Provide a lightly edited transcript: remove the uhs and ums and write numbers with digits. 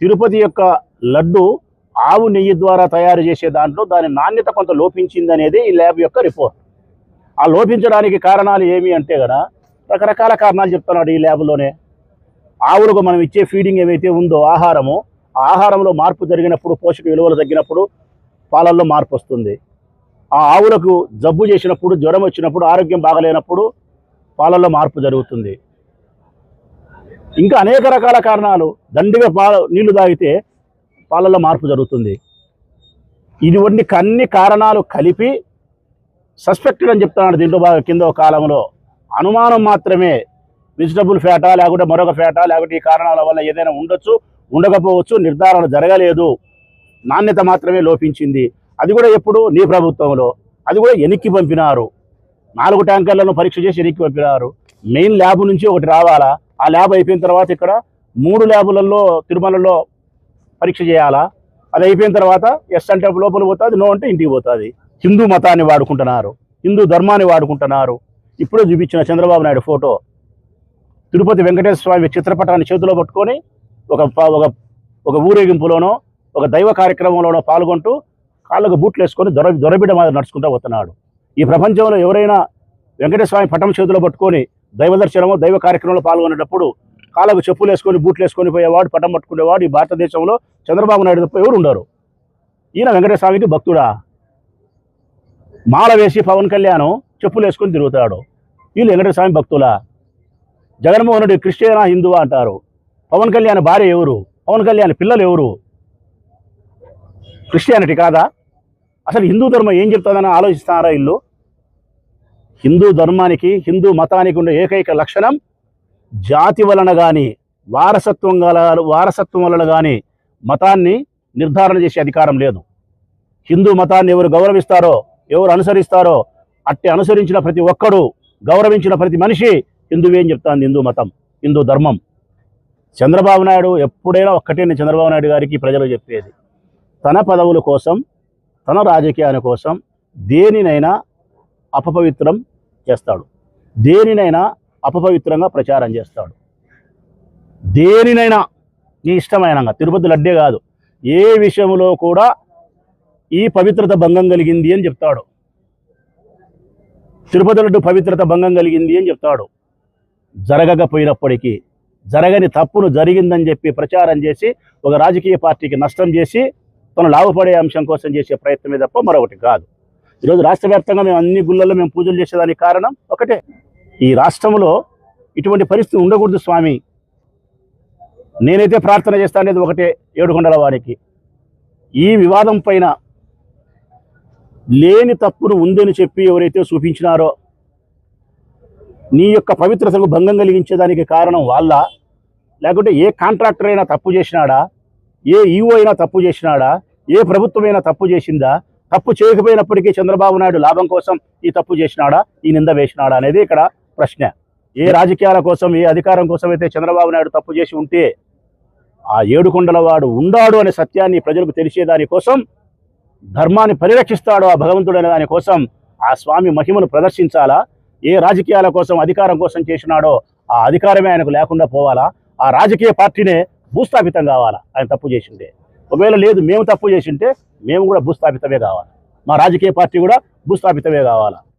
తిరుపతి యొక్క లడ్డు ఆవు నెయ్యి ద్వారా తయారు చేసే దాంట్లో దాని నాణ్యత కొంత లోపించింది అనేది ఈ ల్యాబ్ యొక్క రిపోర్ట్. ఆ లోపించడానికి కారణాలు ఏమి అంటే కదా రకరకాల కారణాలు చెప్తున్నాడు ఈ ల్యాబ్లోనే. ఆవులకు మనం ఇచ్చే ఫీడింగ్ ఏమైతే ఉందో ఆహారము, ఆ ఆహారంలో మార్పు జరిగినప్పుడు, పోషక విలువలు తగ్గినప్పుడు పాలల్లో మార్పు వస్తుంది. ఆ ఆవులకు జబ్బు చేసినప్పుడు, జ్వరం వచ్చినప్పుడు, ఆరోగ్యం బాగలేనప్పుడు పాలల్లో మార్పు జరుగుతుంది. ఇంకా అనేక రకాల కారణాలు. దండిగా నీళ్లు తాగితే పాలల్లో మార్పు జరుగుతుంది. ఇటువంటి అన్ని కారణాలు కలిపి సస్పెక్టెడ్ అని చెప్తున్నాడు దీంట్లో కింద కాలంలో. అనుమానం మాత్రమే, వెజిటబుల్ ఫ్యాటా లేకుంటే మరొక ఫ్యాటా లేకుంటే ఈ కారణాల వల్ల ఏదైనా ఉండొచ్చు, ఉండకపోవచ్చు, నిర్ధారణ జరగలేదు, నాణ్యత మాత్రమే లోపించింది. అది కూడా ఎప్పుడు నీ ప్రభుత్వంలో, అది కూడా ఎనిక్కి పంపినారు. 4 ట్యాంకర్లను పరీక్ష చేసి ఎనిక్కి పంపినారు. మెయిన్ ల్యాబ్ నుంచి ఒకటి రావాలా, ఆ ల్యాబ్ అయిపోయిన తర్వాత ఇక్కడ 3 ల్యాబులలో తిరుమలలో పరీక్ష చేయాలా. అది అయిపోయిన తర్వాత ఎస్ అంటే లోపల పోతుంది, నో అంటే ఇంటికి పోతుంది. హిందూ మతాన్ని వాడుకుంటున్నారు, హిందూ ధర్మాన్ని వాడుకుంటున్నారు. ఇప్పుడే చూపించిన చంద్రబాబు నాయుడు ఫోటో, తిరుపతి వెంకటేశ్వర స్వామి చిత్రపటాన్ని చేతిలో పట్టుకొని ఒక ఊరేగింపులోనో ఒక దైవ కార్యక్రమంలోనో పాల్గొంటూ కాళ్ళకు బూట్లు వేసుకొని దొరబిడ్డ మాదిరి నడుచుకుంటూ పోతున్నాడు. ఈ ప్రపంచంలో ఎవరైనా వెంకటేశ్వర స్వామి పటం చేతిలో పట్టుకొని దైవ దర్శనమో దైవ కార్యక్రమంలో పాల్గొనేటప్పుడు కాళ్ళకు చెప్పులు వేసుకొని బూట్లు వేసుకొని పోయేవాడు, పటం పట్టుకునేవాడు ఈ భారతదేశంలో చంద్రబాబు నాయుడు తప్ప ఎవరు ఉండరు. ఈయన వెంకటేశ్వర స్వామికి భక్తుడా? మాల వేసి పవన్ కళ్యాణ్ చెప్పులు వేసుకొని తిరుగుతాడు. వీళ్ళు వెంకటేశ్వర స్వామి భక్తులా? జగన్మోహన్ రెడ్డి క్రిస్టియనా హిందువా అంటారు. పవన్ కళ్యాణ్ భార్య ఎవరు? పవన్ కళ్యాణ్ పిల్లలు ఎవరు? క్రిస్టియానిటీ కాదా? అసలు హిందూ ధర్మం ఏం చెప్తుందని ఆలోచిస్తున్నారా వీళ్ళు? హిందూ ధర్మానికి, హిందూ మతానికి ఉండే ఏకైక లక్షణం జాతి వలన కానీ వారసత్వం వలన కానీ మతాన్ని నిర్ధారణ చేసే అధికారం లేదు. హిందూ మతాన్ని ఎవరు గౌరవిస్తారో, ఎవరు అనుసరిస్తారో అట్టి అనుసరించిన ప్రతి ఒక్కడు, గౌరవించిన ప్రతి మనిషి హిందువే అని చెప్తాను హిందూ మతం, హిందూ ధర్మం. చంద్రబాబు నాయుడు ఎప్పుడైనా ఒక్కటే నేను చంద్రబాబు నాయుడు గారికి ప్రజలు చెప్పేది, తన పదవుల కోసం, తన రాజకీయాల కోసం దేనినైనా అపపవిత్రం చేస్తాడు, దేనినైనా అపపవిత్రంగా ప్రచారం చేస్తాడు. దేనినైనా నీ ఇష్టమైనంగా, తిరుపతి లడ్డే కాదు, ఏ విషయంలో కూడా ఈ పవిత్రత భంగం కలిగింది అని చెప్తాడు. తిరుపతి లడ్డు పవిత్రత భంగం కలిగింది అని చెప్తాడు. జరగకపోయినప్పటికీ, జరగని తప్పును జరిగిందని చెప్పి ప్రచారం చేసి ఒక రాజకీయ పార్టీకి నష్టం చేసి తను లాభపడే అంశం కోసం చేసే ప్రయత్నమే తప్ప మరొకటి కాదు. ఈరోజు రాష్ట్ర వ్యాప్తంగా మేము అన్ని గుళ్ళల్లో మేము పూజలు చేసేదానికి కారణం ఒకటే, ఈ రాష్ట్రంలో ఇటువంటి పరిస్థితి ఉండకూడదు స్వామి. నేనైతే ప్రార్థన చేస్తానేది ఒకటే, ఏడుకొండల వారికి ఈ వివాదం పైన లేని తప్పును ఉందని చెప్పి ఎవరైతే చూపించినారో, నీ యొక్క పవిత్రతకు భంగం కలిగించేదానికి కారణం వాళ్ళ, లేకుంటే ఏ కాంట్రాక్టర్ అయినా తప్పు చేసినాడా, ఏ ఈఓ అయినా తప్పు చేసినాడా, ఏ ప్రభుత్వమైనా తప్పు చేసిందా? తప్పు చేయకపోయినప్పటికీ చంద్రబాబు నాయుడు లాభం కోసం ఈ తప్పు చేసినాడా, ఈ నింద వేసినాడా అనేది ఇక్కడ ప్రశ్న. ఏ రాజకీయాల కోసం, ఏ అధికారం కోసం అయితే చంద్రబాబు నాయుడు తప్పు చేసి ఉంటే ఆ ఏడుకొండల వాడు ఉండాడు అనే సత్యాన్ని ప్రజలకు తెలిసేదానికోసం, ధర్మాన్ని పరిరక్షిస్తాడు ఆ భగవంతుడు అనే దానికోసం ఆ స్వామి మహిమను ప్రదర్శించాలా. ఏ రాజకీయాల కోసం, అధికారం కోసం చేసినాడో ఆ అధికారమే ఆయనకు లేకుండా పోవాలా. ఆ రాజకీయ పార్టీనే భూస్థాపితం కావాలా ఆయన తప్పు చేసింటే. ఒకవేళ లేదు మేము తప్పు చేసింటే మేము కూడా భూస్థాపితమే కావాలి, మా రాజకీయ పార్టీ కూడా భూస్థాపితమే కావాలా.